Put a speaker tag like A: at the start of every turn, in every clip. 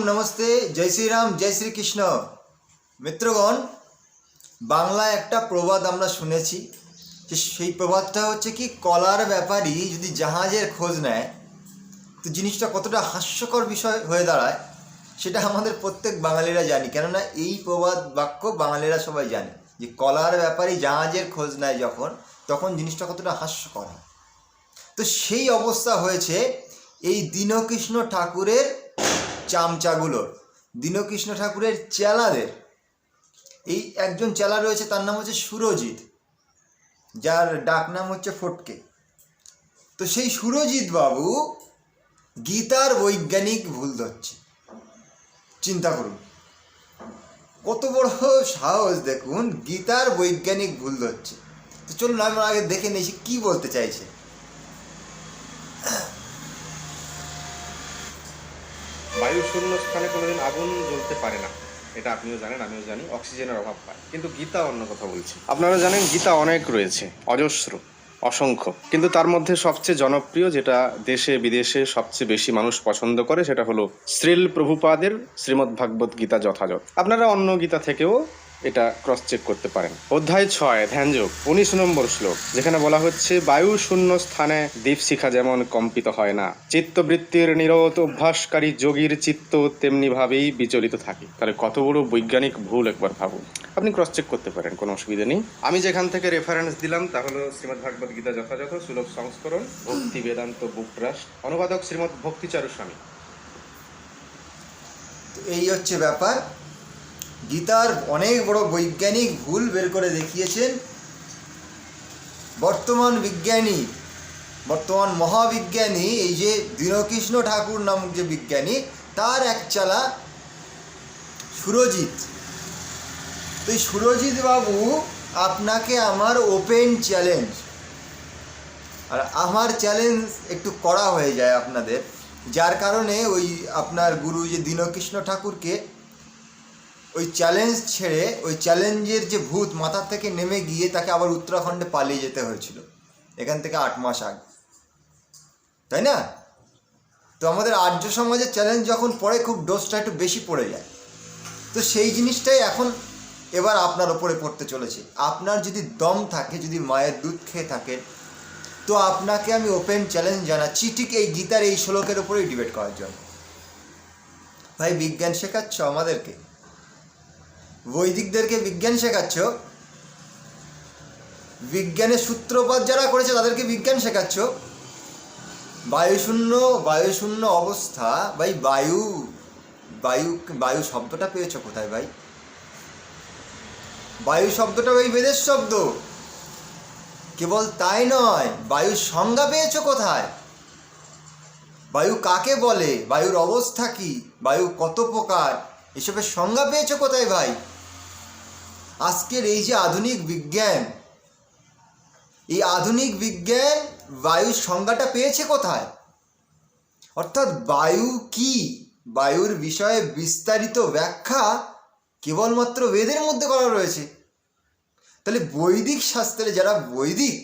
A: নমস্তে, জয় শ্রীরাম, জয় শ্রীকৃষ্ণ। মিত্রগণ, বাংলায় একটা প্রবাদ আমরা শুনেছি, যে সেই প্রবাদটা হচ্ছে কি, কলার ব্যাপারী যদি জাহাজের খোঁজ নেয় তো জিনিসটা কতটা হাস্যকর বিষয় হয়ে দাঁড়ায় সেটা আমাদের প্রত্যেক বাঙালিরা জানি। কেননা এই প্রবাদ বাক্য বাঙালিরা সবাই জানে যে কলার ব্যাপারী জাহাজের খোঁজ নেয় তখন জিনিসটা কতটা হাস্যকর হয়। তো সেই অবস্থা হয়েছে এই দীনকৃষ্ণ ঠাকুরের চামচাগুলোর, দীনকৃষ্ণ ঠাকুরের চেলাদের। এই একজন চেলা রয়েছে, তার নাম হচ্ছে সুরজিৎ, যার ডাক নাম হচ্ছে ফটকে। তো সেই সুরজিৎ বাবু গীতার বৈজ্ঞানিক ভুল ধরছে। চিন্তা করুন, কত বড় সাহস! দেখুন, গীতার বৈজ্ঞানিক ভুল ধরছে। তো চলুন আমরা আগে দেখে নিয়েছি কি বলতে চাইছে।
B: বায়ু শূন্য স্থানে কোনোদিন আগুন জ্বলতে পারে না, এটা আপনিও জানেন, আমিও জানি। অক্সিজেনের অভাব পায়। কিন্তু গীতা অন্য কথা বলছে। আপনারা জানেন গীতা অনেক রয়েছে, অজস্র, অসংখ্য। কিন্তু তার মধ্যে সবচেয়ে জনপ্রিয়, যেটা দেশে বিদেশে সবচেয়ে বেশি মানুষ পছন্দ করে, সেটা হলো শ্রীল প্রভুপাদের শ্রীমদ্ ভাগবত গীতা যথাযথ। আপনারা অন্য গীতা থেকেও এটা ক্রস চেক করতে পারেন। অধ্যায় 6 ধ্যানযোগ 19 নম্বর শ্লোক, যেখানে বলা হচ্ছে বায়ু শূন্য স্থানে দীপশিখা যেমন কম্পিত হয় না, চিত্তবৃত্তির নিরত অভ্যাসকারী যোগীর চিত্ত তেমনি ভাবেই বিচলিত থাকে। তাহলে কত বড় বৈজ্ঞানিক ভুল একবার ভাবুন। আপনি ক্রস চেক করতে পারেন, কোনো অসুবিধা নেই। আমি যেখান থেকে রেফারেন্স দিলাম তা হলো শ্রীমদ্ ভাগবত গীতা যথাযথ, সুলভ সংস্করণ, ভক্তি বেদান্ত বুক ট্রাস্ট, অনুবাদক শ্রীমদ্ ভক্তিচারু স্বামী।
A: এই হচ্ছে ব্যাপার। গীতার অনেক বড় বৈজ্ঞানিক ভুল বের করে দেখিয়েছেন বর্তমান মহাবিজ্ঞানী, এই যে দীনকৃষ্ণ ঠাকুর নামক যে বিজ্ঞানী, তার এক চালা সুরজিৎ। তো এই সুরজিৎ বাবু, আপনাকে আমার ওপেন চ্যালেঞ্জ, আর আমার চ্যালেঞ্জ একটু কড়া হয়ে যায় আপনাদের, যার কারণে ওই আপনার গুরু যে দীনকৃষ্ণ ঠাকুরকে ওই চ্যালেঞ্জ ছেড়ে, ওই চ্যালেঞ্জের যে ভূত মাথার থেকে নেমে গিয়ে তাকে আবার উত্তরাখণ্ডে পালিয়ে যেতে হয়েছিল এখান থেকে 8 মাস আগে, তাই না? তো আমাদের আর্য সমাজের চ্যালেঞ্জ যখন পড়ে, খুব ডোজটা একটু বেশি পড়ে যায়। তো সেই জিনিসটাই এখন এবার আপনার ওপরে পড়তে চলেছে। আপনার যদি দম থাকে, যদি মায়ের দুধ খেয়ে থাকে, তো আপনাকে আমি ওপেন চ্যালেঞ্জ জানাচ্ছি ঠিক এই গীতার এই শ্লোকের ওপরেই ডিবেট করার জন্য। ভাই, বিজ্ঞান শেখাচ্ছ আমাদেরকে, বৈদিকদেরকে বিজ্ঞান শেখাচ্ছ, বিজ্ঞানের সূত্রপাত যারা করেছে তাদেরকে বিজ্ঞান শেখাচ্ছ। বায়ুশূন্য অবস্থা, ভাই বায়ু শব্দটা পেয়েছো কোথায় ভাই? বায়ু শব্দটা ভাই বেদের শব্দ। কেবল তাই নয়, বায়ুর সংজ্ঞা পেয়েছো কোথায়? বায়ু কাকে বলে, বায়ুর অবস্থা কি, বায়ু কত প্রকার, এসবের সংজ্ঞা পেয়েছো কোথায় ভাই? আজকের এই যে আধুনিক বিজ্ঞান, এই আধুনিক বিজ্ঞান বায়ুর সংজ্ঞাটা পেয়েছে কোথায়? অর্থাৎ বায়ু কি, বায়ুর বিষয়ে বিস্তারিত ব্যাখ্যা কেবলমাত্র বেদের মধ্যে করা রয়েছে। তাহলে বৈদিক শাস্ত্রে যারা বৈদিক,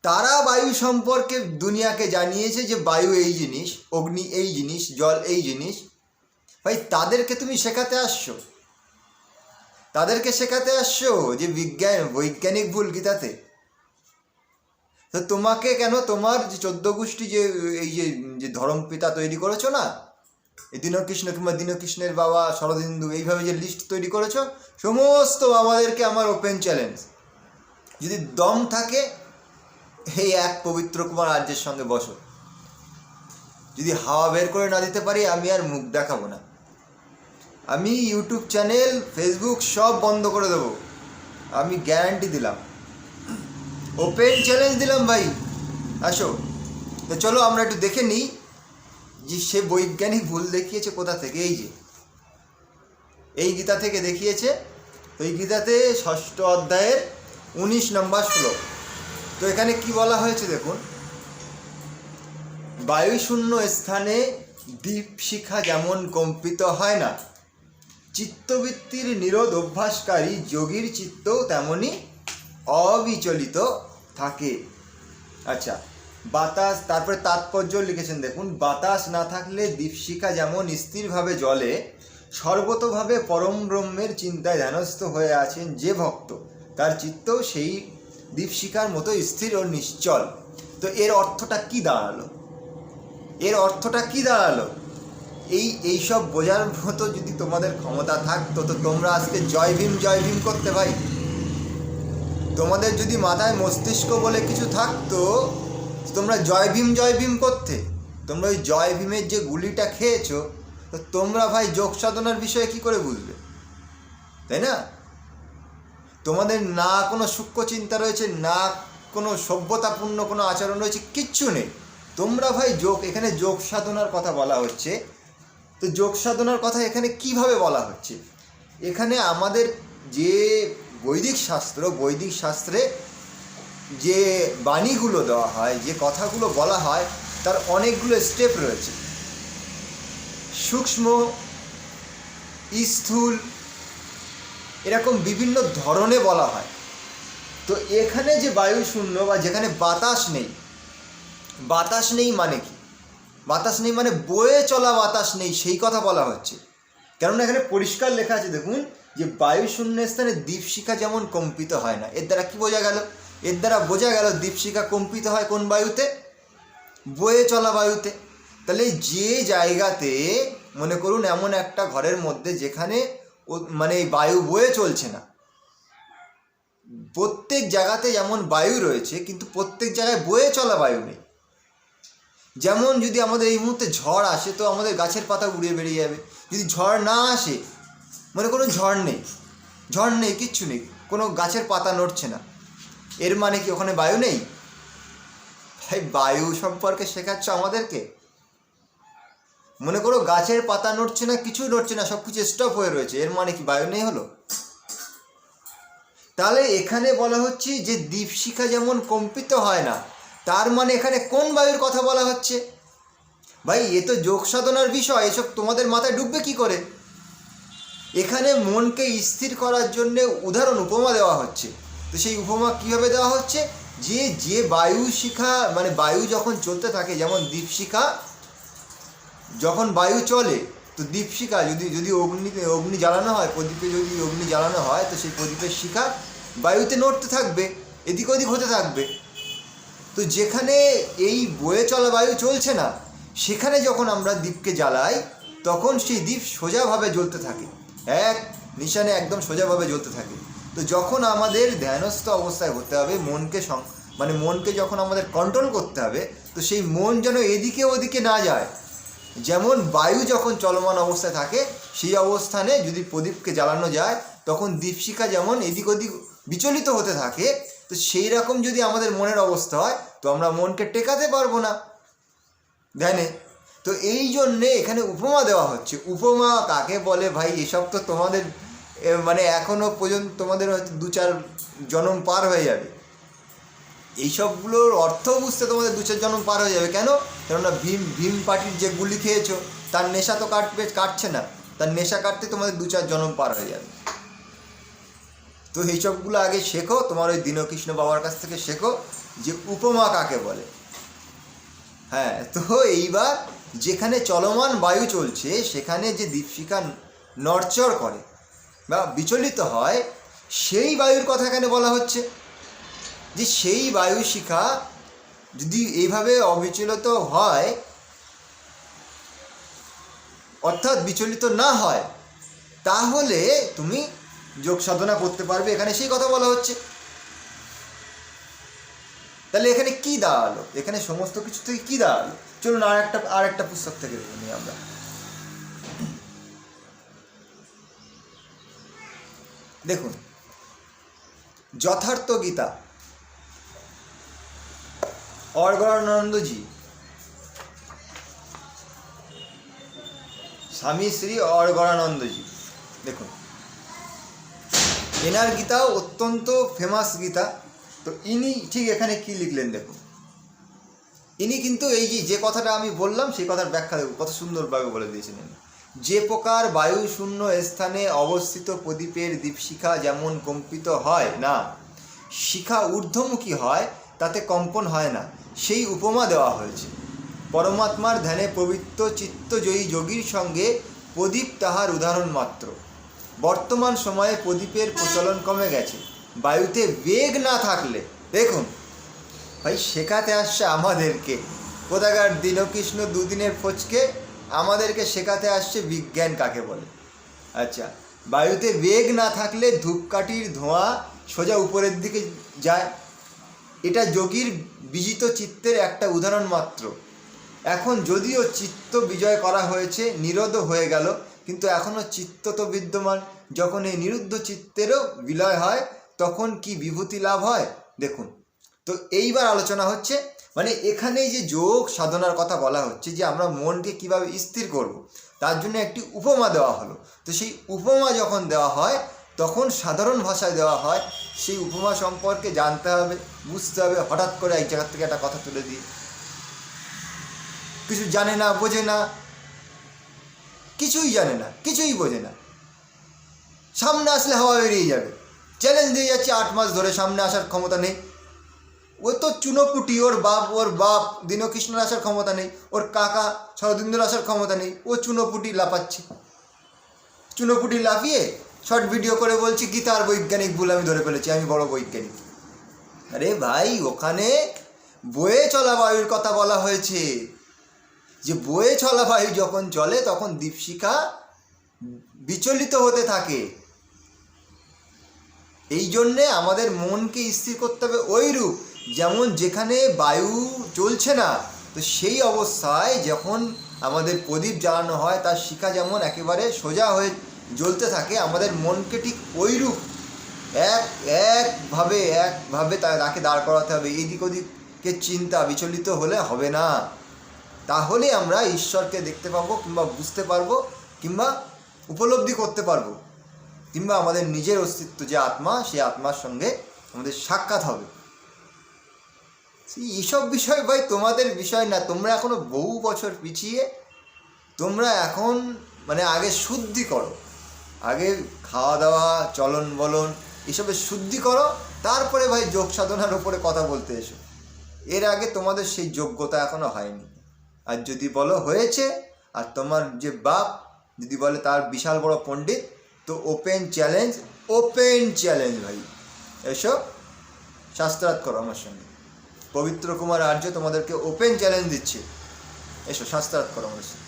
A: তারা বায়ু সম্পর্কে দুনিয়াকে জানিয়েছে যে বায়ু এই জিনিস, অগ্নি এই জিনিস, জল এই জিনিস। ভাই, তাদেরকে তুমি শেখাতে আসছো, যে বৈজ্ঞানিক ভুল গীতাতে। তো তোমাকে কেন, তোমার যে 14 গোষ্ঠী যে এই যে ধর্মপিতা তৈরি করেছো না, এই দীনকৃষ্ণ কিংবা দীনকৃষ্ণের বাবা শরদিন্দু, এইভাবে যে লিস্ট তৈরি করেছো, সমস্ত বাবাদেরকে আমার ওপেন চ্যালেঞ্জ, যদি দম থাকে এই এক পবিত্র কুমার আর্যের সঙ্গে বসো। যদি হাওয়া বের করে না দিতে পারি, আমি আর মুখ দেখাবো না। আমি ইউটিউব চ্যানেল, ফেসবুক সব বন্ধ করে দেবো, আমি গ্যারান্টি দিলাম, ওপেন চ্যালেঞ্জ দিলাম ভাই। আসো, তো চলো আমরা একটু দেখে নিই যে সে বৈজ্ঞানিক ভুল দেখিয়েছে কোথা থেকে। এই গীতা থেকে দেখিয়েছে। ওই গীতাতে 6ষ্ঠ অধ্যায়ের 19 নম্বর শ্লোক। তো এখানে কি বলা হয়েছে দেখুন, বায়ুশূন্য স্থানে দীপশিখা যেমন কম্পিত হয় না, চিত্তবৃত্তির নিরোধ অভ্যাসকারী যোগীর চিত্ত তেমনি অবিচলিত থাকে। আচ্ছা, বাতাস, তারপরে তাৎপর্য লিখেছেন দেখুন, বাতাস না থাকলে দীপশিখা যেমন স্থিরভাবে জ্বলে, সর্বতোভাবে পরম ব্রহ্মের চিন্তায় ধ্যানস্থ হয়ে আছেন যে ভক্ত, তার চিত্ত সেই দীপশিখার মতো স্থির ও নিশ্চল। তো এর অর্থটা কি দাঁড়ালো? এর অর্থটা কি দাঁড়ালো? এইসব বোঝার মতো যদি তোমাদের ক্ষমতা থাকতো তো তোমরা আজকে জয় ভীম করতে ভাই। তোমাদের যদি মাথায় মস্তিষ্ক বলে কিছু থাকতো তোমরা জয় ভীম করতে। তোমরা ওই জয় ভীমের যে গুলিটা খেয়েছো, তো তোমরা ভাই যোগ সাধনার বিষয়ে কি করে বুঝবে, তাই না? তোমাদের না কোনো সূক্ষ্ম চিন্তা রয়েছে, না কোনো সভ্যতাপূর্ণ কোনো আচরণ রয়েছে, কিচ্ছু নেই। তোমরা ভাই এখানে যোগ সাধনার কথা বলা হচ্ছে। তো যোগ সাধনার কথা এখানে কিভাবে বলা হচ্ছে? এখানে আমাদের যে বৈদিক শাস্ত্রে যে বাণীগুলো দেওয়া হয়, যে কথাগুলো বলা হয়, তার অনেকগুলো স্টেপ রয়েছে। সূক্ষ্ম, স্থূল, এরকম বিভিন্ন ধরনে বলা হয়। তো এখানে যে বায়ু শূন্য বা যেখানে বাতাস নেই মানে কি? বাতাস নেই মানে বয়ে চলা বাতাস নেই, সেই কথা বলা হচ্ছে। কেননা এখানে পরিষ্কার লেখা আছে দেখুন, যে বায়ু শূন্য স্থানে দীপশিখা যেমন কম্পিত হয় না। এর দ্বারা কি বোঝা গেল? এর দ্বারা বোঝা গেল দীপশিখা কম্পিত হয় কোন বায়ুতে? বয়ে চলা বায়ুতে। তাহলে যে জায়গাতে মনে করুন এমন একটা ঘরের মধ্যে যেখানে মানে বায়ু বয়ে চলছে না, প্রত্যেক জায়গাতে যেমন বায়ু রয়েছে কিন্তু প্রত্যেক জায়গায় বয়ে চলা বায়ু নেই। যেমন যদি আমাদের এই মুহূর্তে ঝড় আসে তো আমাদের গাছের পাতা উড়ে বেরিয়ে যাবে। যদি ঝড় না আসে, মনে করুন ঝড় নেই, কিচ্ছু নেই, কোনো গাছের পাতা নড়ছে না, এর মানে কি ওখানে বায়ু নেই? ভাই বায়ু সম্পর্কে শেখাচ্ছ আমাদেরকে? মনে করো গাছের পাতা নড়ছে না, কিছু নড়ছে না, সব কিছু স্টপ হয়ে রয়েছে, এর মানে কি বায়ু নেই হলো? তাহলে এখানে বলা হচ্ছে যে দীপশিখা যেমন কম্পিত হয় না, তার মানে এখানে কোন বায়ুর কথা বলা হচ্ছে? ভাই এ তো যোগ সাধনার বিষয়, এসব তোমাদের মাথায় ঢুকবে কি করে? এখানে মনকে স্থির করার জন্যে উদাহরণ, উপমা দেওয়া হচ্ছে। তো সেই উপমা কীভাবে দেওয়া হচ্ছে? যে বায়ু শিখা মানে বায়ু যখন চলতে থাকে, যেমন দীপশিখা যখন বায়ু চলে, তো দীপশিখা যদি অগ্নি জ্বালানো হয়, প্রদীপে যদি অগ্নি জ্বালানো হয়, তো সেই প্রদীপের শিখা বায়ুতে নড়তে থাকবে, এদিক ওদিক হতে থাকবে। তো যেখানে এই বয়ে চলা বায়ু চলছে না, সেখানে যখন আমরা দীপকে জ্বালাই, তখন সেই দীপ সোজাভাবে জ্বলতে থাকে, এক নিশানে একদম সোজাভাবে জ্বলতে থাকে। তো যখন আমাদের ধ্যানস্থ অবস্থায় হতে হবে, মনকে যখন আমাদের কন্ট্রোল করতে হবে, তো সেই মন যেন এদিকে ওদিকে না যায়। যেমন বায়ু যখন চলমান অবস্থায় থাকে, সেই অবস্থানে যদি প্রদীপকে জ্বালানো যায়, তখন দীপশিখা যেমন এদিক ওদিক বিচলিত হতে থাকে, তো সেই রকম যদি আমাদের মনের অবস্থা হয়, তো আমরা মনকে টেকাতে পারবো না ধ্যানে। তো এই জন্যে এখানে উপমা দেওয়া হচ্ছে। উপমা কাকে বলে ভাই? এসব তো তোমাদের মানে এখনও পর্যন্ত তোমাদের হয়তো 2-4 জন্ম পার হয়ে যাবে। এইসবগুলোর অর্থ বুঝতে তোমাদের 2-4 জন্ম পার হয়ে যাবে। কেন? কেননা ভীম পার্টির যে গুলি খেয়েছো, তার নেশা তো কাটছে না, তার নেশা কাটতে তোমাদের 2-4 জন্ম পার হয়ে যাবে। তো এইসবগুলো আগে শেখো, তোমার ওই দীনকৃষ্ণ বাবার কাছ থেকে শেখো যে উপমা কাকে বলে। হ্যাঁ, তো এইবার যেখানে চলমান বায়ু চলছে, সেখানে যে দীপশিখা নড়চড় করে বা বিচলিত হয়, সেই বায়ুর কথা এখানে বলা হচ্ছে। যে সেই বায়ু শিখা যদি এইভাবে অবিচলিত হয়, অর্থাৎ বিচলিত না হয়, তাহলে তুমি যোগ সাধনা করতে পারবে, এখানে সেই কথা বলা হচ্ছে। তাহলে এখানে কি দাঁড়ালো? এখানে সমস্ত কিছু থেকে কি দাঁড়ালো? চলুন আর একটা পুস্তক থেকে নিই আমরা। দেখুন, যথার্থ গীতা, অর্গরানন্দজি, স্বামী শ্রী অর্গরানন্দজি, দেখুন এনার গীতাও অত্যন্ত ফেমাস গীতা। তো ইনি ঠিক এখানে কি লিখলেন দেখুন। ইনি কিন্তু এই যে কথাটা আমি বললাম, সেই কথার ব্যাখ্যা দেব, কত সুন্দরভাবে বলে দিয়েছেন। যে প্রকার বায়ু শূন্য স্থানে অবস্থিত প্রদীপের দীপশিখা যেমন কম্পিত হয় না, শিখা ঊর্ধ্বমুখী হয়, তাতে কম্পন হয় না, সেই উপমা দেওয়া হয়েছে। পরমাত্মার ধ্যানে পবিত্র চিত্তজয়ী যোগীর সঙ্গে প্রদীপ তাহার উদাহরণ মাত্র। বর্তমান সময়ে প্রদীপের প্রচলন কমে গেছে। বায়ুতে বেগ না থাকলে, দেখুন ভাই শেখাতে আসছে আমাদেরকে, কোথাকার দীনকৃষ্ণ দুদিনের ফচকে আমাদেরকে শেখাতে আসছে বিজ্ঞান কাকে বলে। আচ্ছা, বায়ুতে বেগ না থাকলে ধূপকাঠির ধোঁয়া সোজা উপরের দিকে যায়। এটা যোগীর বিজিত চিত্তের একটা উদাহরণ মাত্র। এখন যদিও চিত্ত বিজয় করা হয়েছে, নিরোধ হয়ে গেল, কিন্তু এখনও চিত্ত তো বিদ্যমান। যখন এই নিরুদ্ধ চিত্তেরও বিলয় হয় তখন কি বিভূতি লাভ হয় দেখুন। তো এইবার আলোচনা হচ্ছে, মানে এখানে যে যোগ সাধনার কথা বলা হচ্ছে, যে আমরা মনকে কিভাবে স্থির করব, তার জন্য একটি উপমা দেওয়া হলো। তো সেই উপমা যখন দেওয়া হয় তখন সাধারণ ভাষায় দেওয়া হয়, সেই উপমা সম্পর্কে জানতে হবে, বুঝতে হবে। হঠাৎ করে এক জায়গা থেকে একটা কথা তুলে দিয়ে কিছু জানে না, বোঝে না, কিছুই জানে না, কিছুই বোঝে না, সামনে আসলে হাওয়া বেরিয়ে যাবে। চ্যালেঞ্জ দিয়ে যাচ্ছে 8 মাস ধরে, সামনে আসার ক্ষমতা নেই। ও তো চুনোপুটি, ওর বাপ দীনকৃষ্ণের আসার ক্ষমতা নেই, ওর কাকা শরদিন্দুর আসার ক্ষমতা নেই, ও চুনোপুটি লাফাচ্ছে। চুনোপুটি লাফিয়ে শর্ট ভিডিও করে বলছে গীতার বৈজ্ঞানিক ভুল আমি ধরে ফেলেছি, আমি বড় বৈজ্ঞানিক। আরে ভাই, ওখানে বয়ে চলা বায়ুর কথা বলা হয়েছে, যে বয়ে চলা বায়ু যখন চলে তখন দীপশিখা বিচলিত হতে থাকে। এই জন্যে আমাদের মনকে স্থির করতে হবে ওইরূপ, যেমন যেখানে বায়ু চলছে না, তো সেই অবস্থায় যখন আমাদের প্রদীপ জ্বালানো হয় তার শিখা যেমন একেবারে সোজা হয়ে জ্বলতে থাকে, আমাদের মনকে ঠিক ওইরূপ একভাবে তাকে দাঁড় করাতে হবে। এদিক ওদিকে চিন্তা বিচলিত হলে হবে না, তাহলে আমরা ঈশ্বরকে দেখতে পাবো, কিংবা বুঝতে পারবো, কিংবা উপলব্ধি করতে পারবো, কিংবা আমাদের নিজের অস্তিত্ব যে আত্মা, সেই আত্মার সঙ্গে আমাদের সাক্ষাৎ হবে। এইসব বিষয় ভাই তোমাদের বিষয় না, তোমরা এখনো বহু বছর পিছিয়ে। তোমরা এখন মানে আগে শুদ্ধি করো, আগে খাওয়া দাওয়া চলন বলন এসবে শুদ্ধি করো, তারপরে ভাই যোগ সাধনার উপরে কথা বলতে এসো। এর আগে তোমাদের সেই যোগ্যতা এখনো হয়নি। আর যদি বলো হয়েছে, আর তোমার যে বাপ যদি বলে তার বিশাল বড় পণ্ডিত, তো ওপেন চ্যালেঞ্জ ভাই, এসো শাস্ত্রার্থ করো আমার সঙ্গে। পবিত্র কুমার আর্য তোমাদেরকে ওপেন চ্যালেঞ্জ দিচ্ছে, এসো শাস্ত্রার্থ করো আমার সঙ্গে।